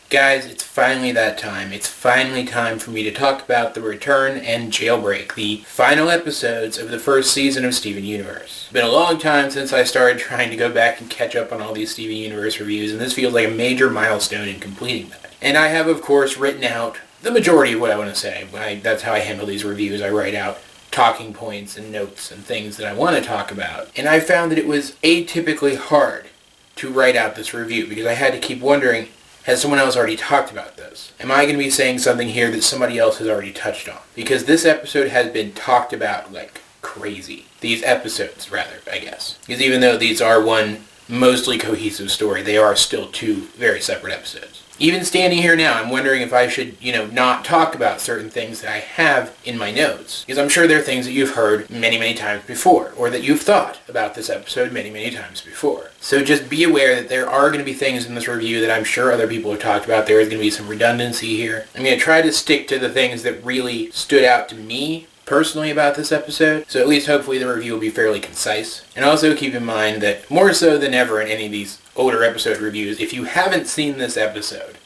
Guys, it's finally that time. It's finally time for me to talk about The Return and Jailbreak, the final episodes of the first season of Steven Universe. It's been a long time since I started trying to go back and catch up on all these Steven Universe reviews, and this feels like a major milestone in completing that. And I have, of course, written out the majority of what I want to say. That's how I handle these reviews. I write out talking points and notes and things that I want to talk about. And I found that it was atypically hard to write out this review because I had to keep wondering, has someone else already talked about this? Am I going to be saying something here that somebody else has already touched on? Because this episode has been talked about like crazy. These episodes, rather, I guess. Because even though these are one mostly cohesive story, they are still two very separate episodes. Even standing here now, I'm wondering if I should, not talk about certain things that I have in my notes. Because I'm sure there are things that you've heard many, many times before, or that you've thought about this episode many, many times before. So just be aware that there are going to be things in this review that I'm sure other people have talked about. There is going to be some redundancy here. I'm going to try to stick to the things that really stood out to me personally about this episode, so at least hopefully the review will be fairly concise. And also keep in mind that more so than ever in any of these older episode reviews, if you haven't seen this episode,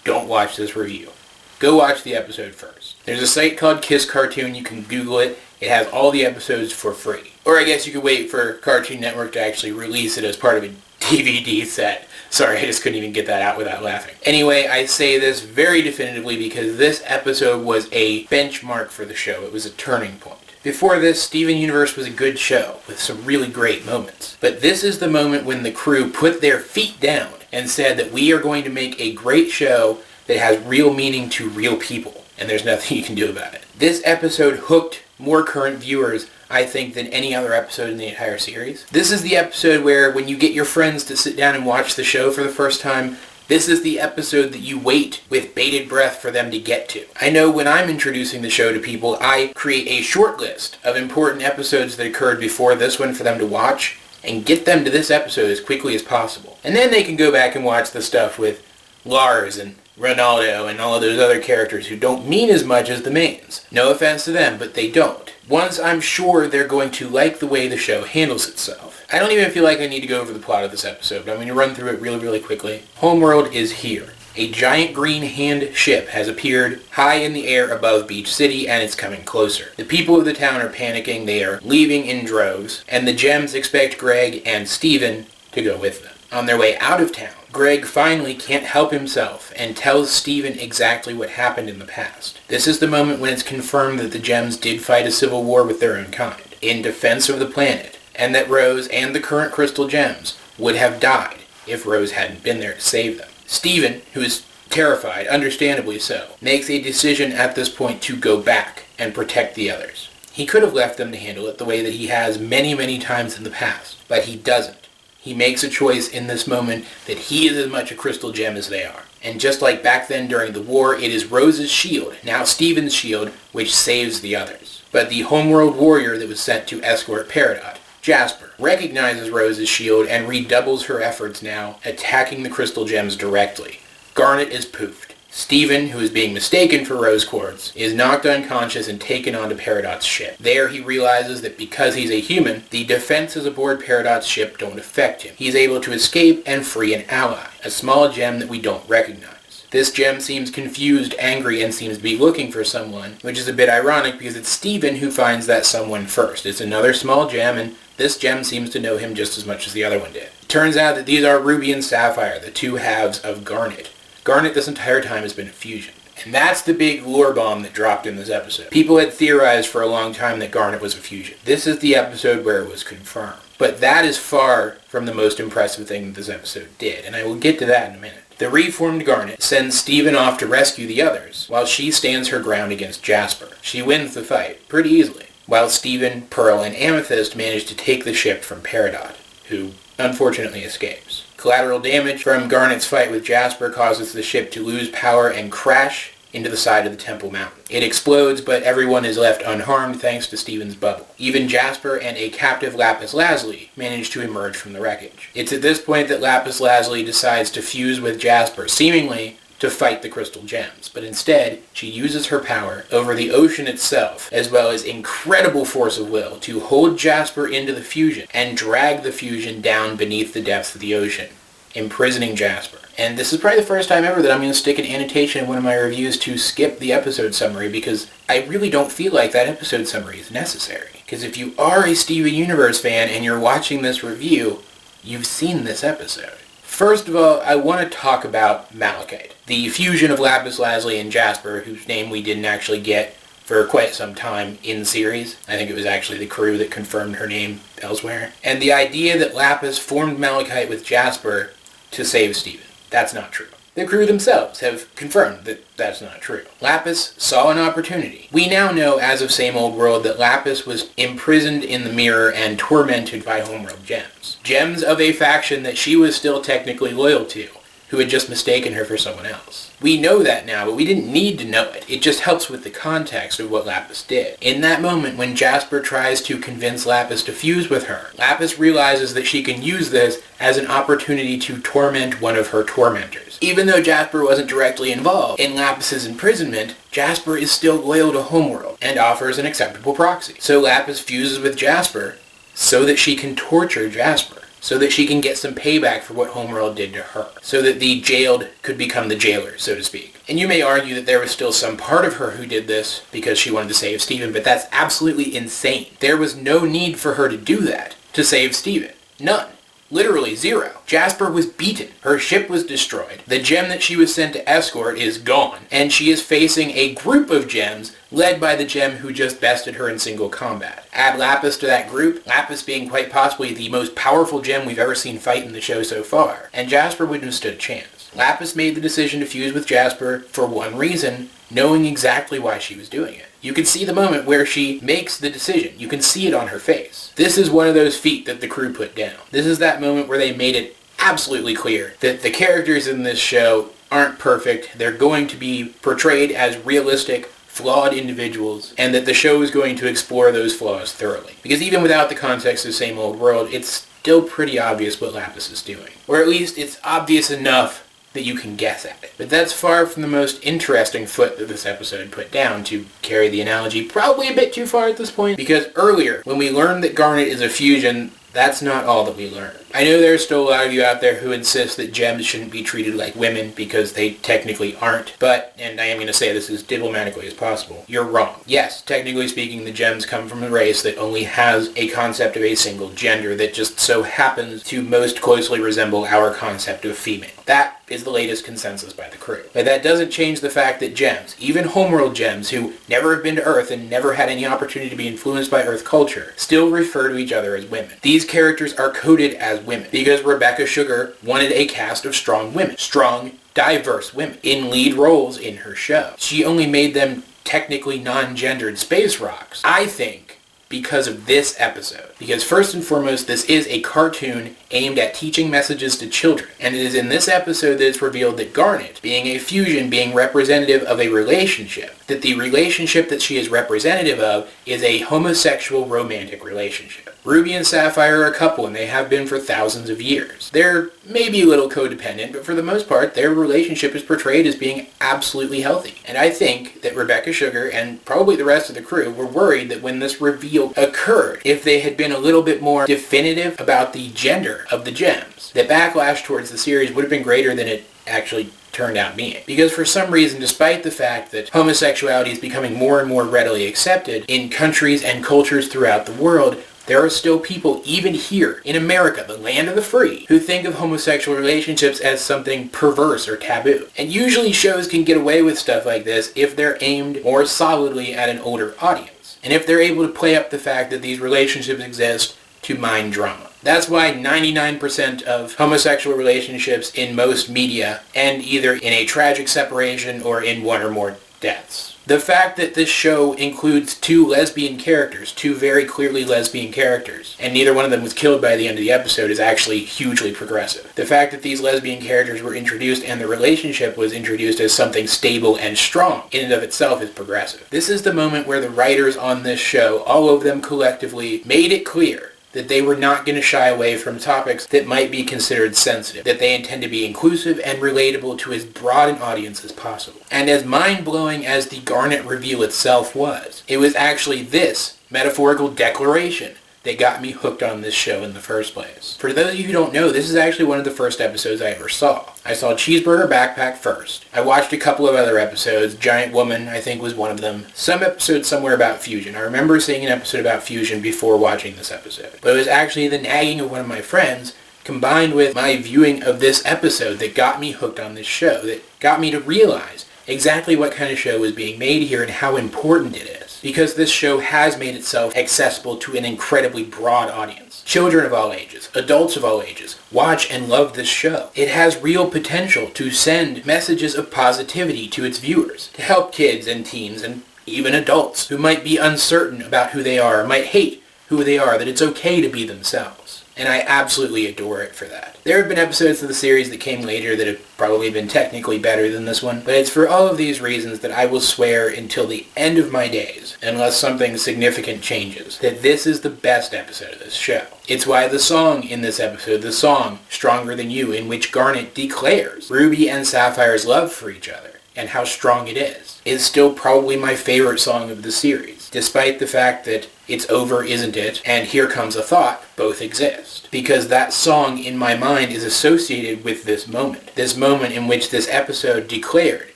don't watch this review. Go watch the episode first. There's a site called Kiss Cartoon. You can Google it. It has all the episodes for free. Or I guess you could wait for Cartoon Network to actually release it as part of a DVD set. Sorry, I just couldn't even get that out without laughing. Anyway, I say this very definitively because this episode was a benchmark for the show. It was a turning point. Before this, Steven Universe was a good show with some really great moments. But this is the moment when the crew put their feet down and said that we are going to make a great show that has real meaning to real people. And there's nothing you can do about it. This episode hooked more current viewers, I think, than any other episode in the entire series. This is the episode where when you get your friends to sit down and watch the show for the first time, this is the episode that you wait with bated breath for them to get to. I know when I'm introducing the show to people, I create a short list of important episodes that occurred before this one for them to watch and get them to this episode as quickly as possible. And then they can go back and watch the stuff with Lars and Ronaldo and all of those other characters who don't mean as much as the mains. No offense to them, but they don't. Once I'm sure they're going to like the way the show handles itself. I don't even feel like I need to go over the plot of this episode, but I'm going to run through it really, really quickly. Homeworld is here. A giant green hand ship has appeared high in the air above Beach City, and it's coming closer. The people of the town are panicking, they are leaving in droves, and the Gems expect Greg and Steven to go with them. On their way out of town, Greg finally can't help himself and tells Steven exactly what happened in the past. This is the moment when it's confirmed that the Gems did fight a civil war with their own kind, in defense of the planet, and that Rose and the current Crystal Gems would have died if Rose hadn't been there to save them. Steven, who is terrified, understandably so, makes a decision at this point to go back and protect the others. He could have left them to handle it the way that he has many, many times in the past, but he doesn't. He makes a choice in this moment that he is as much a Crystal Gem as they are. And just like back then during the war, it is Rose's shield, now Steven's shield, which saves the others. But the homeworld warrior that was sent to escort Peridot, Jasper, recognizes Rose's shield and redoubles her efforts now, attacking the Crystal Gems directly. Garnet is poofed. Steven, who is being mistaken for Rose Quartz, is knocked unconscious and taken onto Peridot's ship. There he realizes that because he's a human, the defenses aboard Peridot's ship don't affect him. He's able to escape and free an ally, a small gem that we don't recognize. This gem seems confused, angry, and seems to be looking for someone, which is a bit ironic because it's Steven who finds that someone first. It's another small gem, and this gem seems to know him just as much as the other one did. It turns out that these are Ruby and Sapphire, the two halves of Garnet. Garnet this entire time has been a fusion. And that's the big lore bomb that dropped in this episode. People had theorized for a long time that Garnet was a fusion. This is the episode where it was confirmed. But that is far from the most impressive thing that this episode did, and I will get to that in a minute. The reformed Garnet sends Steven off to rescue the others, while she stands her ground against Jasper. She wins the fight, pretty easily, while Steven, Pearl, and Amethyst manage to take the ship from Peridot, who unfortunately escapes. Collateral damage from Garnet's fight with Jasper causes the ship to lose power and crash into the side of the Temple Mountain. It explodes, but everyone is left unharmed thanks to Steven's bubble. Even Jasper and a captive Lapis Lazuli manage to emerge from the wreckage. It's at this point that Lapis Lazuli decides to fuse with Jasper, seemingly to fight the Crystal Gems, but instead she uses her power over the ocean itself, as well as incredible force of will, to hold Jasper into the fusion and drag the fusion down beneath the depths of the ocean, imprisoning Jasper. And this is probably the first time ever that I'm going to stick an annotation in one of my reviews to skip the episode summary, because I really don't feel like that episode summary is necessary. Because if you are a Steven Universe fan and you're watching this review, you've seen this episode. First of all, I want to talk about Malachite, the fusion of Lapis Lazuli and Jasper, whose name we didn't actually get for quite some time in series. I think it was actually the crew that confirmed her name elsewhere. And the idea that Lapis formed Malachite with Jasper to save Steven. That's not true. The crew themselves have confirmed that that's not true. Lapis saw an opportunity. We now know, as of Same Old World, that Lapis was imprisoned in the mirror and tormented by Homeworld gems. Gems of a faction that she was still technically loyal to, who had just mistaken her for someone else. We know that now, but we didn't need to know it. It just helps with the context of what Lapis did. In that moment, when Jasper tries to convince Lapis to fuse with her, Lapis realizes that she can use this as an opportunity to torment one of her tormentors. Even though Jasper wasn't directly involved in Lapis's imprisonment, Jasper is still loyal to Homeworld and offers an acceptable proxy. So Lapis fuses with Jasper so that she can torture Jasper, so that she can get some payback for what Homeworld did to her, so that the jailed could become the jailer, so to speak. And you may argue that there was still some part of her who did this because she wanted to save Steven, but that's absolutely insane. There was no need for her to do that to save Steven. None. Literally zero. Jasper was beaten. Her ship was destroyed. The gem that she was sent to escort is gone. And she is facing a group of gems led by the gem who just bested her in single combat. Add Lapis to that group, Lapis being quite possibly the most powerful gem we've ever seen fight in the show so far, and Jasper wouldn't have stood a chance. Lapis made the decision to fuse with Jasper for one reason, knowing exactly why she was doing it. You can see the moment where she makes the decision. You can see it on her face. This is one of those feat that the crew put down. This is that moment where they made it absolutely clear that the characters in this show aren't perfect. They're going to be portrayed as realistic, flawed individuals, and that the show is going to explore those flaws thoroughly. Because even without the context of Same Old World, it's still pretty obvious what Lapis is doing. Or at least it's obvious enough that you can guess at it. But that's far from the most interesting foot that this episode put down, to carry the analogy probably a bit too far at this point, because earlier, when we learned that Garnet is a fusion, that's not all that we learned. I know there's still a lot of you out there who insist that gems shouldn't be treated like women because they technically aren't, but, and I am going to say this as diplomatically as possible, you're wrong. Yes, technically speaking, the gems come from a race that only has a concept of a single gender that just so happens to most closely resemble our concept of female. That is the latest consensus by the crew. But that doesn't change the fact that gems, even Homeworld gems who never have been to Earth and never had any opportunity to be influenced by Earth culture, still refer to each other as women. These characters are coded as women because Rebecca Sugar wanted a cast of strong women. Strong, diverse women in lead roles in her show. She only made them technically non-gendered space rocks, I think, because of this episode. Because first and foremost, this is a cartoon aimed at teaching messages to children. And it is in this episode that it's revealed that Garnet, being a fusion, being representative of a relationship, that the relationship that she is representative of is a homosexual romantic relationship. Ruby and Sapphire are a couple, and they have been for thousands of years. They're maybe a little codependent, but for the most part, their relationship is portrayed as being absolutely healthy. And I think that Rebecca Sugar, and probably the rest of the crew, were worried that when this reveal occurred, if they had been a little bit more definitive about the gender of the gems, the backlash towards the series would have been greater than it actually turned out being. Because for some reason, despite the fact that homosexuality is becoming more and more readily accepted in countries and cultures throughout the world, there are still people, even here in America, the land of the free, who think of homosexual relationships as something perverse or taboo. And usually shows can get away with stuff like this if they're aimed more solidly at an older audience, and if they're able to play up the fact that these relationships exist to mine drama. That's why 99% of homosexual relationships in most media end either in a tragic separation or in one or more deaths. The fact that this show includes two lesbian characters, two very clearly lesbian characters, and neither one of them was killed by the end of the episode is actually hugely progressive. The fact that these lesbian characters were introduced and the relationship was introduced as something stable and strong in and of itself is progressive. This is the moment where the writers on this show, all of them collectively, made it clear that they were not going to shy away from topics that might be considered sensitive, that they intend to be inclusive and relatable to as broad an audience as possible. And as mind-blowing as the Garnet reveal itself was, it was actually this metaphorical declaration that got me hooked on this show in the first place. For those of you who don't know, this is actually one of the first episodes I ever saw. I saw Cheeseburger Backpack first. I watched a couple of other episodes. Giant Woman, I think, was one of them. Some episodes somewhere about fusion. I remember seeing an episode about fusion before watching this episode. But it was actually the nagging of one of my friends combined with my viewing of this episode that got me hooked on this show, that got me to realize exactly what kind of show was being made here and how important it is. Because this show has made itself accessible to an incredibly broad audience. Children of all ages, adults of all ages, watch and love this show. It has real potential to send messages of positivity to its viewers, to help kids and teens and even adults who might be uncertain about who they are, might hate who they are, that it's okay to be themselves. And I absolutely adore it for that. There have been episodes of the series that came later that have probably been technically better than this one, but it's for all of these reasons that I will swear until the end of my days, unless something significant changes, that this is the best episode of this show. It's why the song in this episode, the song Stronger Than You, in which Garnet declares Ruby and Sapphire's love for each other, and how strong it is still probably my favorite song of the series, despite the fact that It's Over, Isn't It? And Here Comes a Thought both exist. Because that song in my mind is associated with this moment in which this episode declared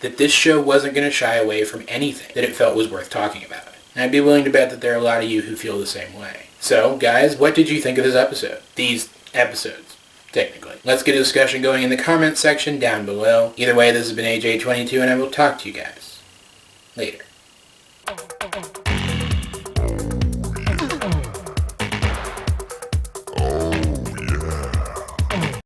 that this show wasn't going to shy away from anything that it felt was worth talking about. And I'd be willing to bet that there are a lot of you who feel the same way. So, guys, what did you think of this episode? These episodes, technically. Let's get a discussion going in the comments section down below. Either way, this has been AJ22, and I will talk to you guys later.